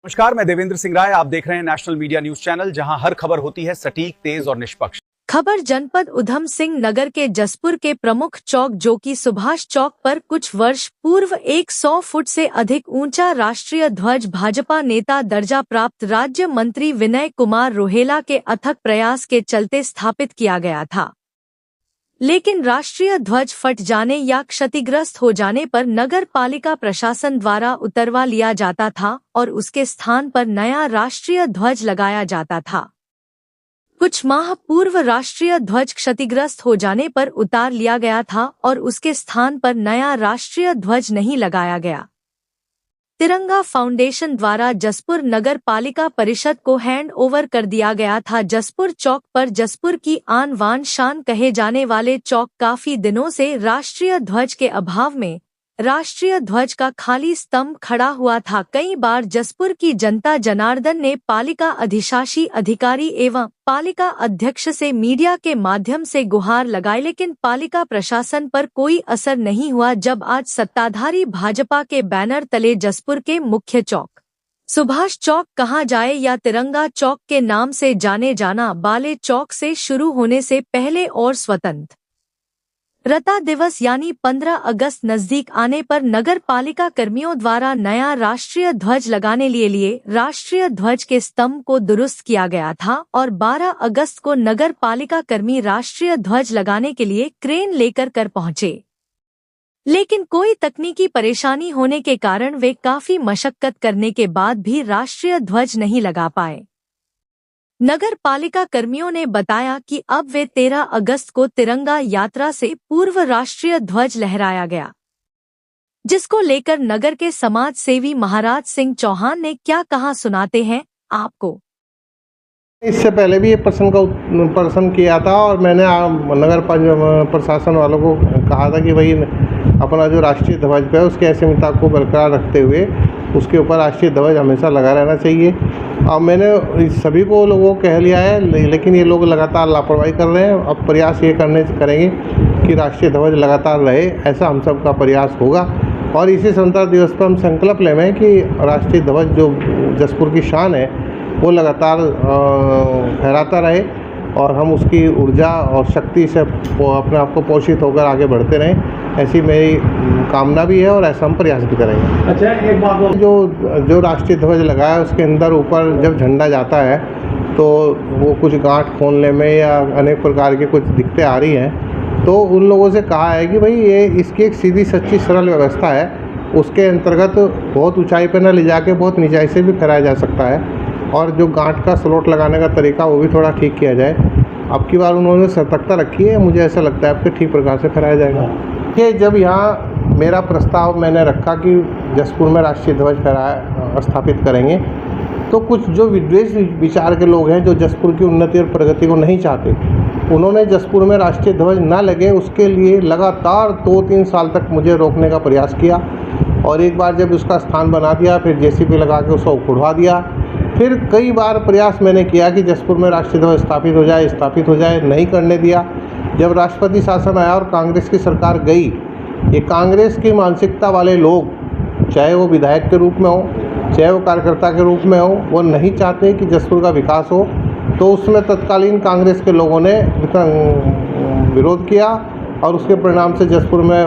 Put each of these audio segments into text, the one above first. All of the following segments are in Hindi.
नमस्कार, मैं देवेंद्र सिंह राय। आप देख रहे हैं नेशनल मीडिया न्यूज चैनल, जहां हर खबर होती है सटीक, तेज और निष्पक्ष। खबर जनपद उधम सिंह नगर के जसपुर के प्रमुख चौक जो कि सुभाष चौक पर कुछ वर्ष पूर्व 100 फुट से अधिक ऊंचा राष्ट्रीय ध्वज भाजपा नेता दर्जा प्राप्त राज्य मंत्री विनय कुमार रोहेला के अथक प्रयास के चलते स्थापित किया गया था। लेकिन राष्ट्रीय ध्वज फट जाने या क्षतिग्रस्त हो जाने पर नगर पालिका प्रशासन द्वारा उतरवा लिया जाता था और उसके स्थान पर नया राष्ट्रीय ध्वज लगाया जाता था। कुछ माह पूर्व राष्ट्रीय ध्वज क्षतिग्रस्त हो जाने पर उतार लिया गया था और उसके स्थान पर नया राष्ट्रीय ध्वज नहीं लगाया गया। तिरंगा फाउंडेशन द्वारा जसपुर नगर पालिका परिषद को हैंड ओवर कर दिया गया था। जसपुर चौक पर जसपुर की आन बान शान कहे जाने वाले चौक काफी दिनों से राष्ट्रीय ध्वज के अभाव में राष्ट्रीय ध्वज का खाली स्तंभ खड़ा हुआ था। कई बार जसपुर की जनता जनार्दन ने पालिका अधिशासी अधिकारी एवं पालिका अध्यक्ष से मीडिया के माध्यम से गुहार लगाई, लेकिन पालिका प्रशासन पर कोई असर नहीं हुआ। जब आज सत्ताधारी भाजपा के बैनर तले जसपुर के मुख्य चौक सुभाष चौक कहा जाए या तिरंगा चौक के नाम से जाने जाना बाले चौक से शुरू होने से पहले और स्वतंत्रता दिवस यानी 15 अगस्त नजदीक आने पर नगर पालिका कर्मियों द्वारा नया राष्ट्रीय ध्वज लगाने लिए राष्ट्रीय ध्वज के स्तंभ को दुरुस्त किया गया था और 12 अगस्त को नगर पालिका कर्मी राष्ट्रीय ध्वज लगाने के लिए क्रेन लेकर पहुंचे, लेकिन कोई तकनीकी परेशानी होने के कारण वे काफी मशक्कत करने के बाद भी राष्ट्रीय ध्वज नहीं लगा पाए। नगर पालिका कर्मियों ने बताया कि अब वे 13 अगस्त को तिरंगा यात्रा से पूर्व राष्ट्रीय ध्वज लहराया गया, जिसको लेकर नगर के समाज सेवी महाराज सिंह चौहान ने क्या कहा सुनाते हैं आपको। इससे पहले भी ये प्रश्न किया था और मैंने नगर प्रशासन वालों को कहा था कि भाई अपना जो राष्ट्रीय ध्वज है उसकी अहमियता को बरकरार रखते हुए उसके ऊपर राष्ट्रीय ध्वज हमेशा लगा रहना चाहिए। और मैंने सभी को लोगों को कह लिया है, लेकिन ये लोग लगातार लापरवाही कर रहे हैं। अब प्रयास ये करेंगे कि राष्ट्रीय ध्वज लगातार रहे, ऐसा हम सब का प्रयास होगा। और इसी स्वतंत्रता दिवस पर हम संकल्प लें कि राष्ट्रीय ध्वज जो जसपुर की शान है वो लगातार फहराता रहे और हम उसकी ऊर्जा और शक्ति से अपने आप को पोषित होकर आगे बढ़ते रहें, ऐसी मेरी कामना भी है और ऐसा हम प्रयास भी करेंगे। अच्छा, एक बात जो राष्ट्रीय ध्वज लगा है उसके अंदर ऊपर जब झंडा जाता है तो वो कुछ गांठ खोलने में या अनेक प्रकार की कुछ दिक्कतें आ रही हैं, तो उन लोगों से कहा है कि भाई ये इसकी एक सीधी सच्ची सरल व्यवस्था है, उसके अंतर्गत बहुत ऊंचाई पर न ले जाके बहुत निचाई से भी फहराया जा सकता है और जो गांठ का स्लॉट लगाने का तरीका वो भी थोड़ा ठीक किया जाए। अब की बार उन्होंने सतर्कता रखी है, मुझे ऐसा लगता है आपके ठीक प्रकार से फहराया जाएगा। कि जब यहाँ मेरा प्रस्ताव मैंने रखा कि जसपुर में राष्ट्रीय ध्वज स्थापित करेंगे, तो कुछ जो विद्वेष विचार के लोग हैं जो जसपुर की उन्नति और प्रगति को नहीं चाहते, उन्होंने जसपुर में राष्ट्रीय ध्वज ना लगे उसके लिए लगातार 2-3 साल तक मुझे रोकने का प्रयास किया और एक बार जब उसका स्थान बना दिया फिर जेसीबी लगा के उसको उखड़वा दिया। फिर कई बार प्रयास मैंने किया कि जसपुर में राष्ट्रीय ध्वज स्थापित हो जाए, नहीं करने दिया। जब राष्ट्रपति शासन आया और कांग्रेस की सरकार गई, ये कांग्रेस की मानसिकता वाले लोग, चाहे वो विधायक के रूप में हो चाहे वो कार्यकर्ता के रूप में हो, वो नहीं चाहते कि जसपुर का विकास हो। तो उसमें तत्कालीन कांग्रेस के लोगों ने विरोध किया और उसके परिणाम से जसपुर में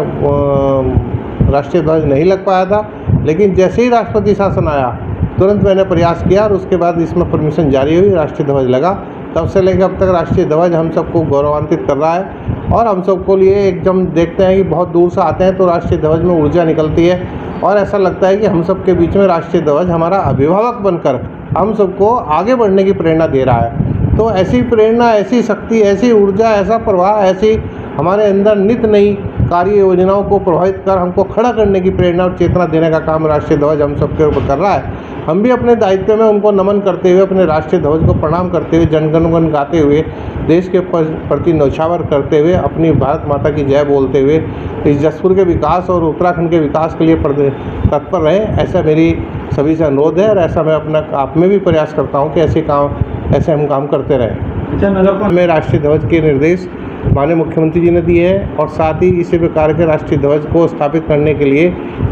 राष्ट्रीय ध्वज नहीं लग पाया था। लेकिन जैसे ही राष्ट्रपति शासन आया तुरंत मैंने प्रयास किया और उसके बाद इसमें परमिशन जारी हुई, राष्ट्रीय ध्वज लगा। तब से लेकर अब तक राष्ट्रीय ध्वज हम सबको गौरवान्वित कर रहा है और हम सबको लिए एकदम देखते हैं कि बहुत दूर से आते हैं तो राष्ट्रीय ध्वज में ऊर्जा निकलती है और ऐसा लगता है कि हम सबके बीच में राष्ट्रीय ध्वज हमारा अभिभावक बनकर हम सबको आगे बढ़ने की प्रेरणा दे रहा है। तो ऐसी प्रेरणा, ऐसी शक्ति, ऐसी ऊर्जा, ऐसा प्रवाह, ऐसी हमारे अंदर नित नई कार्य योजनाओं को प्रभावित कर हमको खड़ा करने की प्रेरणा और चेतना देने का काम राष्ट्रीय ध्वज हम सबके ऊपर कर रहा है। हम भी अपने दायित्व में उनको नमन करते हुए, अपने राष्ट्रीय ध्वज को प्रणाम करते हुए, जनगण गाते हुए, देश के प्रति न्यौछावर करते हुए, अपनी भारत माता की जय बोलते हुए इस जसपुर के विकास और उत्तराखंड के विकास के लिए तत्पर रहें, ऐसा मेरी सभी से अनुरोध है और ऐसा मैं अपना आप में भी प्रयास करता हूँ कि ऐसे हम काम करते रहें। अच्छा, नगर में राष्ट्रीय ध्वज के निर्देश माननीय मुख्यमंत्री जी ने दी है, और साथ ही इसी प्रकार के राष्ट्रीय ध्वज को स्थापित करने के लिए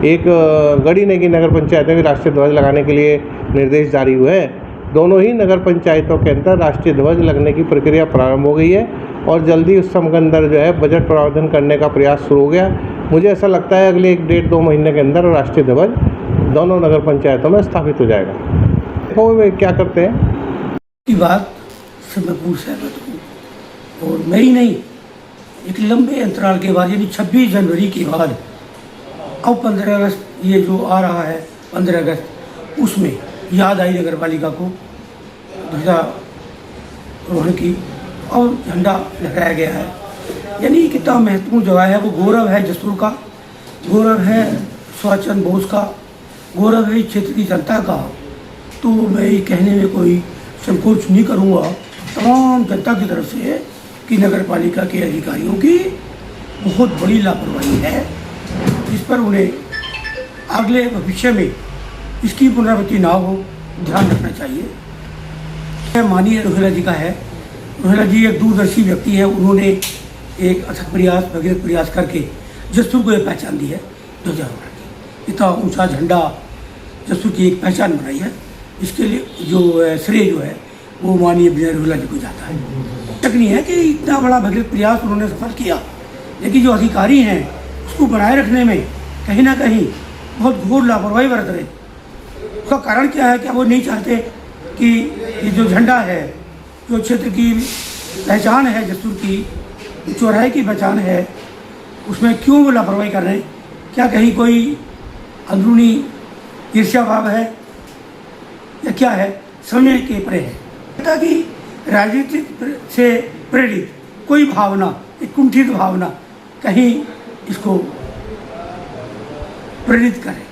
एक गढ़ी नेगी नगर पंचायत में भी राष्ट्रीय ध्वज लगाने के लिए निर्देश जारी हुए हैं। दोनों ही नगर पंचायतों के अंदर राष्ट्रीय ध्वज लगने की प्रक्रिया प्रारंभ हो गई है और जल्दी उस समय के अंदर जो है बजट प्रावधान करने का प्रयास शुरू हो गया। मुझे ऐसा लगता है अगले 1-1.5-2 महीने के अंदर राष्ट्रीय ध्वज दोनों नगर पंचायतों में स्थापित हो जाएगा। तो वे क्या करते हैं की बात से मैं पूर्ण सहमत हूँ, और मैं ही नहीं, एक लंबे अंतराल के बाद यानी 26 जनवरी के बाद अब 15 अगस्त ये जो आ रहा है 15 अगस्त, उसमें याद आई नगर पालिका को ध्वजारोहण की और झंडा लहराया गया है। यानी कितना महत्वपूर्ण जगह है, वो गौरव है जसपुर का, गौरव है सुभाष चंद्र बोस का, गौरव है क्षेत्र की जनता का। तो मैं ये कहने में कोई संकोच नहीं करूँगा तमाम जनता की तरफ से कि नगर पालिका के अधिकारियों की बहुत बड़ी लापरवाही है, जिस पर उन्हें अगले भविष्य में इसकी पुनरावृत्ति ना हो ध्यान रखना चाहिए। माननीय रोहेला जी का है, रोहेला जी एक दूरदर्शी व्यक्ति है, उन्होंने एक अथक प्रयास भगीरथ प्रयास करके जसपुर को एक पहचान दी है ध्वजारोहण की। इतना ऊंचा झंडा जसपुर की एक पहचान बनाई है, इसके लिए जो श्रेय जो है वो माननीय विजय रोहेला जी को जाता है। शक नहीं है कि इतना बड़ा भगीरथ प्रयास उन्होंने सफल किया, लेकिन जो अधिकारी हैं उसको बनाए रखने में कहीं ना कहीं बहुत घोर लापरवाही बरत रहे। उसका कारण क्या है? क्या वो नहीं चाहते कि ये जो झंडा है, जो क्षेत्र की पहचान है जसपुर की, चौराहे की पहचान है, उसमें क्यों वो लापरवाही कर रहे हैं? क्या कहीं कोई अंदरूनी ईर्ष्या भाव है या क्या है? समझने के परे है ताकि राजनीति से प्रेरित कोई भावना, एक कुंठित भावना कहीं इसको प्रेरित करे।